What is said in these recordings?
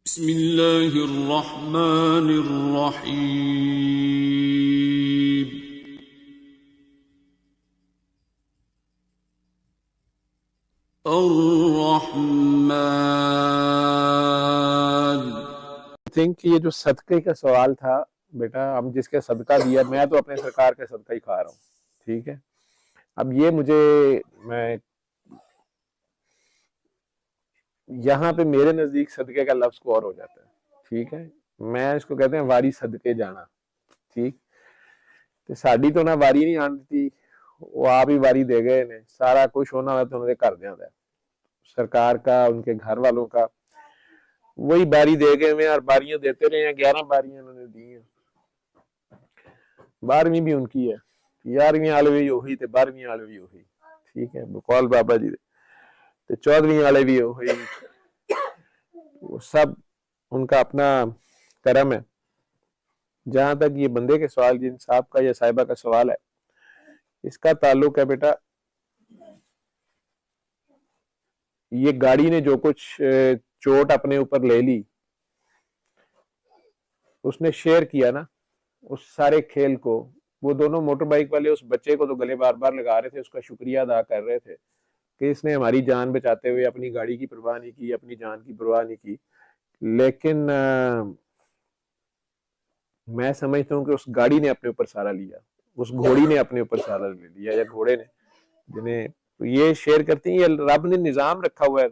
بسم اللہ الرحمن الرحیم الرحمن۔ تھنک یہ جو صدقے کا سوال تھا بیٹا، ہم جس کے صدقہ دیا، میں تو اپنے سرکار کا صدقہ ہی کھا رہا ہوں، ٹھیک ہے۔ اب یہ میں یہاں پہ میرے نزدیک صدقے کا لفظ کو اور ہو جاتا ہے، ٹھیک ہے۔ میں اس کو کہتے ہیں واری صدقے جانا، ٹھیک۔ تو ساڈی تو نہ واری نہیں آتی، وہ آپ ہی واری دے گئے نے، سارا کچھ ہونا ہوا تو انہوں نے کر دیا ہے، سرکار کا، ان کے گھر والوں کا، وہی باری دے گئے میں، اور باریاں دیتے رہے ہیں، 11 باریاں انہوں نے دی ہیں، 12ویں بھی ان کی ہے، 11ویں والے بھی وہی تے 12ویں والے بھی وہی، ٹھیک ہے، بقول بابا جی تے 14ویں والے بھی وہی، وہ سب ان کا اپنا کرم ہے۔ جہاں تک یہ بندے کے سوال، جن صاحب کا یا صاحبہ کا سوال ہے، اس کا تعلق ہے بیٹا، یہ گاڑی نے جو کچھ چوٹ اپنے اوپر لے لی، اس نے شیئر کیا نا اس سارے کھیل کو۔ وہ دونوں موٹر بائک والے اس بچے کو تو گلے بار بار لگا رہے تھے، اس کا شکریہ ادا کر رہے تھے کہ اس نے ہماری جان بچاتے ہوئے اپنی گاڑی کی پرواہ نہیں کی، اپنی جان کی پرواہ نہیں کی۔ لیکن میں سمجھتا ہوں کہ اس گاڑی نے اپنے اوپر سارا لیا، اس گھوڑی نے اپنے اوپر سارا لے لیا، یا گھوڑے نے، جنہیں یہ شیئر کرتے ہیں۔ یہ رب نے نظام رکھا ہوا ہے،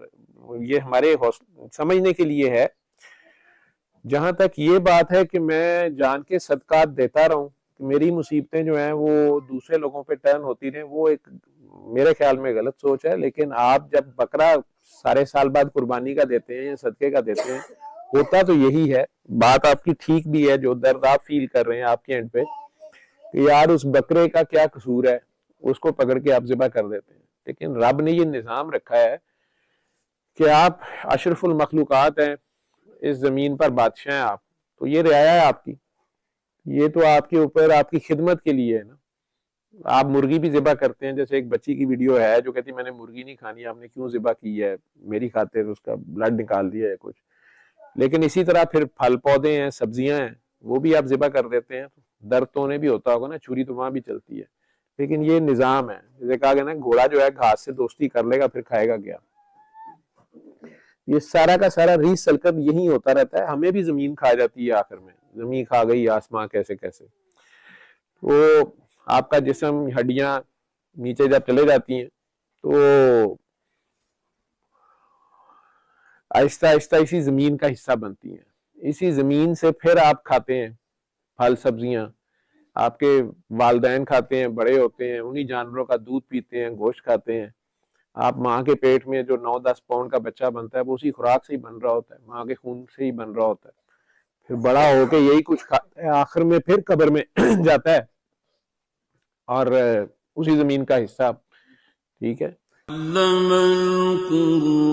یہ ہمارے سمجھنے کے لیے ہے۔ جہاں تک یہ بات ہے کہ میں جان کے صدقات دیتا رہوں، میری مصیبتیں جو ہیں وہ دوسرے لوگوں پہ ٹرن ہوتی رہیں، وہ ایک میرے خیال میں غلط سوچ ہے۔ لیکن آپ جب بکرا سارے سال بعد قربانی کا دیتے ہیں یا صدقے کا دیتے ہیں، ہوتا تو یہی ہے۔ بات آپ کی ٹھیک بھی ہے، جو درد آپ فیل کر رہے ہیں آپ کے اینڈ پہ، کہ یار اس بکرے کا کیا قصور ہے، اس کو پکڑ کے آپ ذبح کر دیتے ہیں۔ لیکن رب نے یہ نظام رکھا ہے کہ آپ اشرف المخلوقات ہیں، اس زمین پر بادشاہ ہیں آپ، تو یہ رعایا ہے آپ کی، یہ تو آپ کے اوپر آپ کی خدمت کے لیے ہے نا۔ آپ مرغی بھی ذبح کرتے ہیں، جیسے ایک بچی کی ویڈیو ہے جو کہتی میں نے مرغی نہیں کھانی، آپ نے کیوں ذبح کی ہے، میری خاطر اس کا بلڈ نکال دیا ہے کچھ۔ لیکن اسی طرح پھر پھل پودے ہیں، سبزیاں ہیں، وہ بھی آپ ذبح کر دیتے ہیں، درد تو انہیں بھی ہوتا ہوگا نا، چھری تو وہاں بھی چلتی ہے۔ لیکن یہ نظام ہے، جیسے کہا گیا نا، گھوڑا جو ہے گھاس سے دوستی کر لے گا پھر کھائے گا کیا۔ یہ سارا کا سارا ریس سلکت یہی ہوتا رہتا ہے، ہمیں بھی زمین کھا جاتی ہے، آخر میں زمین کھا گئی آسمان کیسے کیسے۔ وہ آپ کا جسم، ہڈیاں نیچے جب چلے جاتی ہیں تو آہستہ آہستہ اسی زمین کا حصہ بنتی ہیں، اسی زمین سے پھر آپ کھاتے ہیں پھل سبزیاں، آپ کے والدین کھاتے ہیں، بڑے ہوتے ہیں، انہی جانوروں کا دودھ پیتے ہیں، گوشت کھاتے ہیں۔ آپ ماں کے پیٹ میں جو 9-10 پاؤنڈ کا بچہ بنتا ہے، وہ اسی خوراک سے ہی بن رہا ہوتا ہے، ماں کے خون سے ہی بن رہا ہوتا ہے، پھر بڑا ہو کے یہی کچھ کھاتا ہے، آخر میں پھر قبر میں جاتا ہے اور اسی زمین کا حصہ، ٹھیک ہے۔ علم القرآن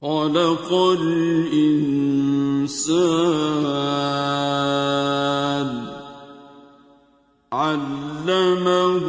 خلق الإنسان علمه